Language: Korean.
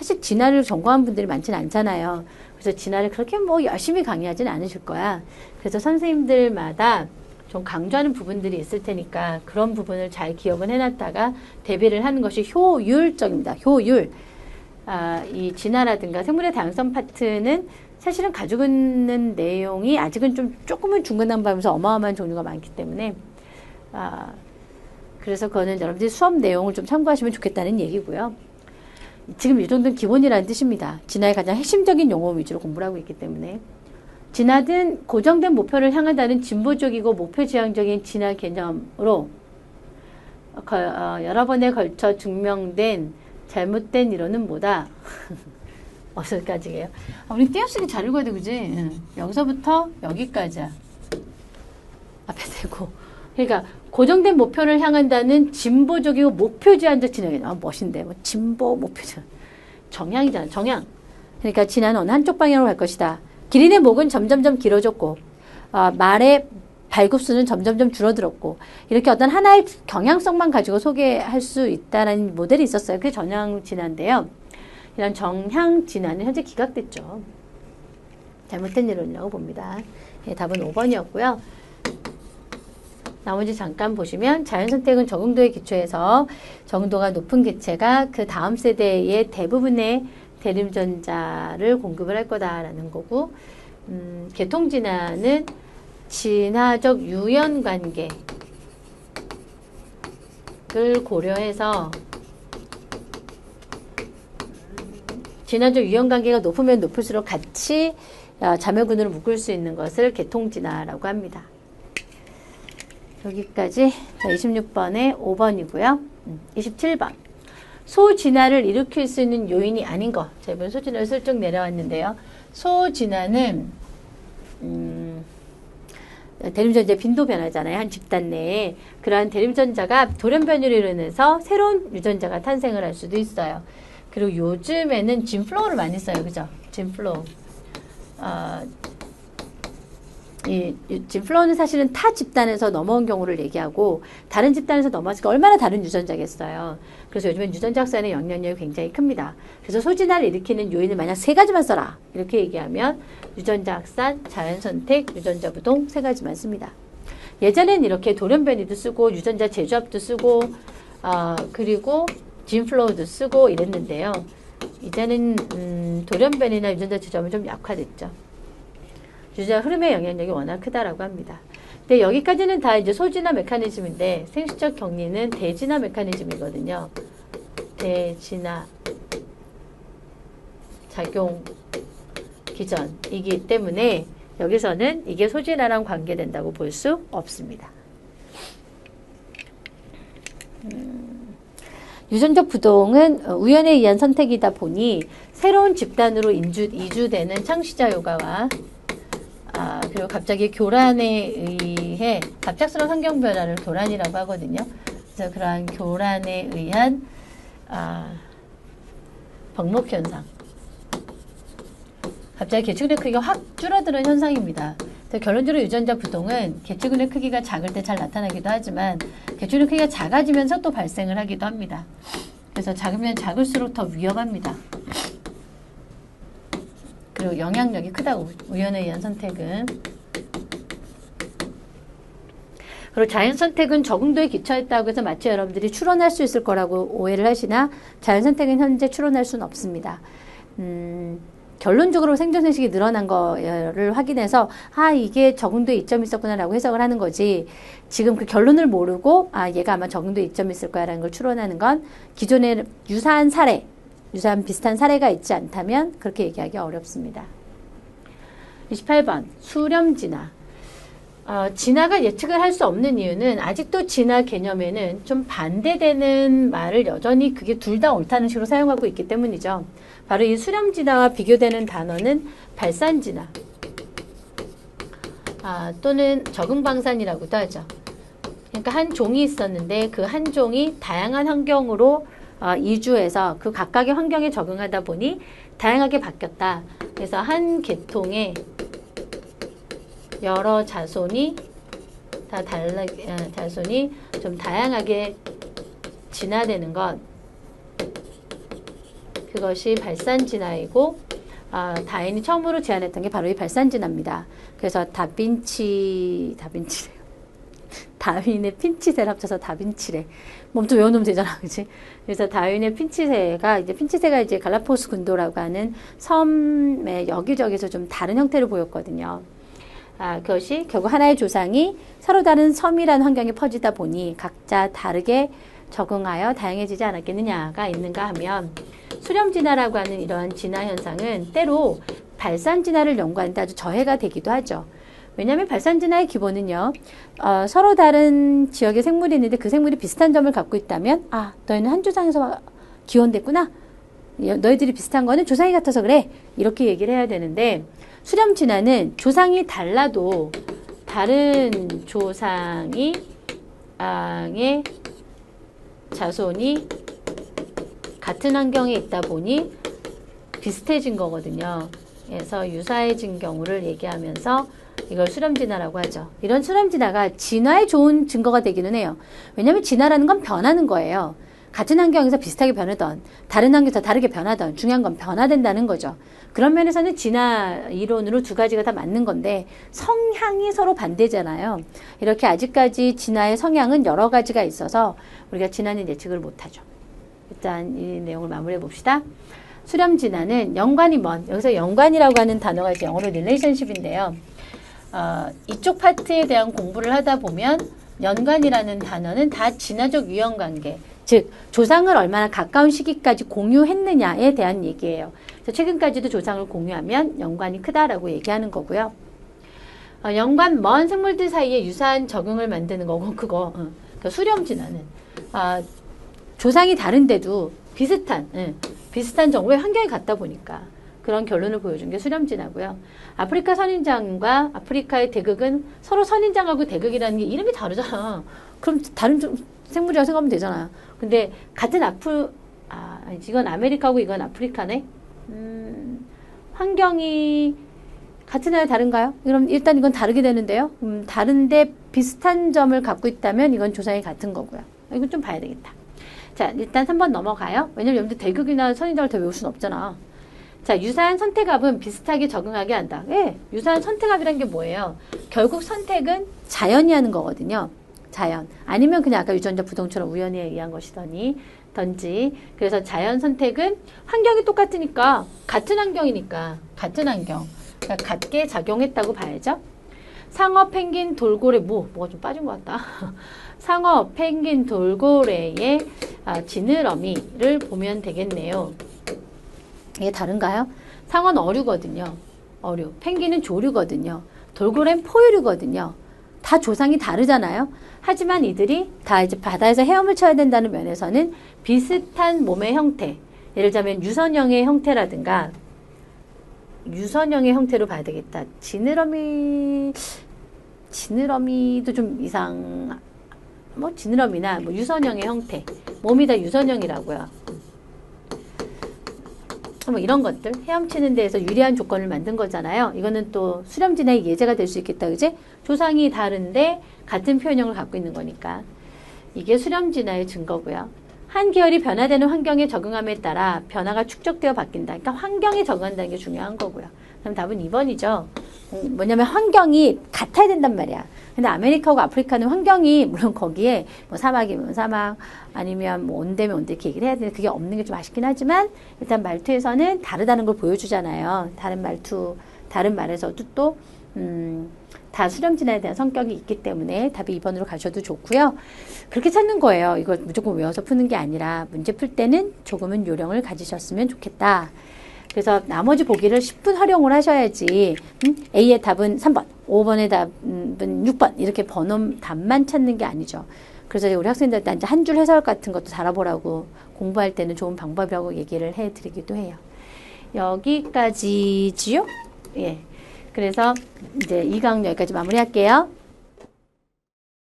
사실 진화를 전공한 분들이 많지는 않잖아요. 그래서 진화를 그렇게 뭐 열심히 강의하진 않으실 거야. 그래서 선생님들마다 좀 강조하는 부분들이 있을 테니까 그런 부분을 잘 기억은 해놨다가 대비를 하는 것이 효율적입니다. 효율. 이 진화라든가 생물의 다양성 파트는 사실은 가지고 있는 내용이 아직은 좀 조금은 중구난방이면서 어마어마한 종류가 많기 때문에 그래서 그거는 여러분들이 수업 내용을 좀 참고하시면 좋겠다는 얘기고요. 지금 이 정도는 기본이라는 뜻입니다. 진화의 가장 핵심적인 용어 위주로 공부를 하고 있기 때문에 진화는 고정된 목표를 향한다는 진보적이고 목표지향적인 진화 개념으로 여러 번에 걸쳐 증명된 잘못된 이론은 뭐다? 어디까지예요? 우리 띄어쓰기 잘 읽어야 돼, 그지? 여기서부터 여기까지야. 앞에 대고. 그러니까 고정된 목표를 향한다는 진보적이고 목표지향적 진화개념. 멋있는데. 뭐 진보, 목표지향. 정향이잖아, 정향. 그러니까 진화는 어느 한쪽 방향으로 갈 것이다. 기린의 목은 점점점 길어졌고 말의 발굽수는 점점점 줄어들었고 이렇게 어떤 하나의 경향성만 가지고 소개할 수 있다는 모델이 있었어요. 그게 정향 진화인데요. 이런 정향 진화는 현재 기각됐죠. 잘못된 이론이라고 봅니다. 예, 답은 5번이었고요. 나머지 잠깐 보시면 자연선택은 적응도에 기초해서 적응도가 높은 개체가 그 다음 세대의 대부분의 대림전자를 공급을 할 거다라는 거고 계통진화는 진화적 유연관계를 고려해서 진화적 유연관계가 높으면 높을수록 같이 자매군으로 묶을 수 있는 것을 계통진화라고 합니다. 여기까지 26번에 5번이고요. 27번. 소진화를 일으킬 수 있는 요인이 아닌 것. 자, 이번 소진화를 슬쩍 내려왔는데요. 소진화는 대림전자 빈도 변화잖아요. 한 집단 내에. 그러한 대림전자가 돌연변이로 인해서 새로운 유전자가 탄생을 할 수도 있어요. 그리고 요즘에는 진플로우를 많이 써요. 그죠? 진플로우. 이 진플로우는 사실은 타 집단에서 넘어온 경우를 얘기하고 다른 집단에서 넘어왔으니까 얼마나 다른 유전자겠어요. 그래서 요즘엔 유전자 확산의 영향력이 굉장히 큽니다. 그래서 소진화를 일으키는 요인을 만약 3가지만 써라 이렇게 얘기하면 유전자 확산, 자연선택, 유전자 부동 3가지만 씁니다. 예전엔 이렇게 돌연변이도 쓰고 유전자 재조합도 쓰고 그리고 진플로우도 쓰고 이랬는데요. 이제는 돌연변이나 유전자 재조합은 좀 약화됐죠. 유전자 흐름의 영향력이 워낙 크다라고 합니다. 근데 여기까지는 다 이제 소진화 메커니즘인데 생식적 격리는 대진화 메커니즘이거든요. 대진화 작용 기전이기 때문에 여기서는 이게 소진화랑 관계된다고 볼 수 없습니다. 유전적 부동은 우연에 의한 선택이다 보니 새로운 집단으로 이주되는 창시자 요가와 그리고 갑자기 교란에 의해 갑작스러운 환경 변화를 교란이라고 하거든요. 그래서 그러한 교란에 의한 벅목 현상. 갑자기 개체군의 크기가 확 줄어드는 현상입니다. 그래서 결론적으로 유전자 부동은 개체군의 크기가 작을 때 잘 나타나기도 하지만 개체군의 크기가 작아지면서 또 발생을 하기도 합니다. 그래서 작으면 작을수록 더 위험합니다. 그리고 영향력이 크다고 우연에 의한 선택은. 그리고 자연선택은 적응도에 기초했다고 해서 마치 여러분들이 추론할 수 있을 거라고 오해를 하시나 자연선택은 현재 추론할 수는 없습니다. 결론적으로 생존생식이 늘어난 거를 확인해서 이게 적응도에 이점이 있었구나 라고 해석을 하는 거지 지금 그 결론을 모르고 얘가 아마 적응도에 이점이 있을 거야 라는 걸 추론하는 건 기존에 유사한 비슷한 사례가 있지 않다면 그렇게 얘기하기 어렵습니다. 28번 수렴진화. 진화가 예측을 할 수 없는 이유는 아직도 진화 개념에는 좀 반대되는 말을 여전히 그게 둘 다 옳다는 식으로 사용하고 있기 때문이죠. 바로 이 수렴진화와 비교되는 단어는 발산진화 또는 적응방산이라고도 하죠. 그러니까 한 종이 있었는데 그 한 종이 다양한 환경으로 이주해서 그 각각의 환경에 적응하다 보니 다양하게 바뀌었다. 그래서 한 계통의 여러 자손이 자손이 좀 다양하게 진화되는 것, 그것이 발산진화이고 다윈이 처음으로 제안했던 게 바로 이 발산진화입니다. 그래서 다윈의 핀치새를 합쳐서 다빈치래. 몸좀 외워놓으면 되잖아, 그치? 그래서 다윈의 핀치새가 이제 갈라파고스 군도라고 하는 섬의 여기저기서 좀 다른 형태를 보였거든요. 그것이 결국 하나의 조상이 서로 다른 섬이라는 환경에 퍼지다 보니 각자 다르게 적응하여 다양해지지 않았겠느냐가 있는가 하면 수렴진화라고 하는 이러한 진화 현상은 때로 발산진화를 연구하는데 아주 저해가 되기도 하죠. 왜냐하면 발산진화의 기본은요, 서로 다른 지역의 생물이 있는데 그 생물이 비슷한 점을 갖고 있다면, 너희는 한 조상에서 기원됐구나. 너희들이 비슷한 거는 조상이 같아서 그래. 이렇게 얘기를 해야 되는데, 수렴진화는 조상이 달라도 다른 조상이 의 자손이 같은 환경에 있다 보니 비슷해진 거거든요. 그래서 유사해진 경우를 얘기하면서 이걸 수렴진화라고 하죠. 이런 수렴진화가 진화에 좋은 증거가 되기는 해요. 왜냐하면 진화라는 건 변하는 거예요. 같은 환경에서 비슷하게 변하던 다른 환경에서 다르게 변하던 중요한 건 변화된다는 거죠. 그런 면에서는 진화 이론으로 두 가지가 다 맞는 건데 성향이 서로 반대잖아요. 이렇게 아직까지 진화의 성향은 여러 가지가 있어서 우리가 진화는 예측을 못하죠. 일단 이 내용을 마무리해 봅시다. 수렴진화는 연관이 여기서 연관이라고 하는 단어가 이제 영어로 relationship인데요. 이쪽 파트에 대한 공부를 하다 보면 연관이라는 단어는 다 진화적 유형관계, 즉 조상을 얼마나 가까운 시기까지 공유했느냐에 대한 얘기예요. 그래서 최근까지도 조상을 공유하면 연관이 크다라고 얘기하는 거고요. 연관 먼 생물들 사이에 유사한 적응을 만드는 거고 그 수렴진화는 조상이 다른데도 비슷한 정도의 환경에 갔다 보니까 그런 결론을 보여준 게 수렴진화고요. 아프리카 선인장과 아프리카의 대극은 서로 선인장하고 대극이라는 게 이름이 다르잖아. 그럼 다른 생물이라고 생각하면 되잖아요. 근데 같은 이건 아메리카고 이건 아프리카네. 환경이 같으나요, 다른가요? 그럼 일단 이건 다르게 되는데요. 다른데 비슷한 점을 갖고 있다면 이건 조상이 같은 거고요. 이건 좀 봐야 되겠다. 자, 일단 3번 넘어가요. 왜냐면 여러분들 대극이나 선인장을 다 외울 수는 없잖아. 자, 유사한 선택합은 비슷하게 적응하게 한다. 유사한 선택합이란 게 뭐예요? 결국 선택은 자연이 하는 거거든요. 자연. 아니면 그냥 아까 유전자 부동처럼 우연에 의한 것이던지. 그래서 자연 선택은 환경이 똑같으니까, 같은 환경이니까, 같은 환경. 그러니까 같게 작용했다고 봐야죠. 상어, 펭귄, 돌고래, 뭐가 좀 빠진 것 같다. 상어, 펭귄, 돌고래의 지느러미를 보면 되겠네요. 이게 다른가요? 상어는 어류거든요. 어류. 펭귄은 조류거든요. 돌고래는 포유류거든요. 다 조상이 다르잖아요. 하지만 이들이 다 이제 바다에서 헤엄을 쳐야 된다는 면에서는 비슷한 몸의 형태, 예를 들자면 유선형의 형태라든가 유선형의 형태로 봐야 되겠다. 지느러미도 좀 지느러미나 유선형의 형태, 몸이 다 유선형이라고요. 이런 것들 헤엄치는 데에서 유리한 조건을 만든 거잖아요. 이거는 또 수렴진화의 예제가 될 수 있겠다, 그지? 조상이 다른데 같은 표현형을 갖고 있는 거니까 이게 수렴진화의 증거고요. 한 계열이 변화되는 환경에 적응함에 따라 변화가 축적되어 바뀐다. 그러니까 환경에 적응한다는 게 중요한 거고요. 그럼 답은 2번이죠. 뭐냐면 환경이 같아야 된단 말이야. 근데 아메리카하고 아프리카는 환경이 물론 거기에 사막이면 사막 아니면 온대면 온대 이렇게 얘기를 해야 되는데 그게 없는 게 좀 아쉽긴 하지만 일단 말투에서는 다르다는 걸 보여주잖아요. 다른 말에서도 또 다 수렴진화에 대한 성격이 있기 때문에 답이 2번으로 가셔도 좋고요. 그렇게 찾는 거예요. 이걸 무조건 외워서 푸는 게 아니라 문제 풀 때는 조금은 요령을 가지셨으면 좋겠다. 그래서 나머지 보기를 10분 활용을 하셔야지 A의 답은 3번, 5번의 답은 6번 이렇게 답만 찾는 게 아니죠. 그래서 우리 학생들한테 이제 한 줄 해설 같은 것도 달아보라고 공부할 때는 좋은 방법이라고 얘기를 해드리기도 해요. 여기까지지요? 예. 그래서 이제 2강은 여기까지 마무리할게요.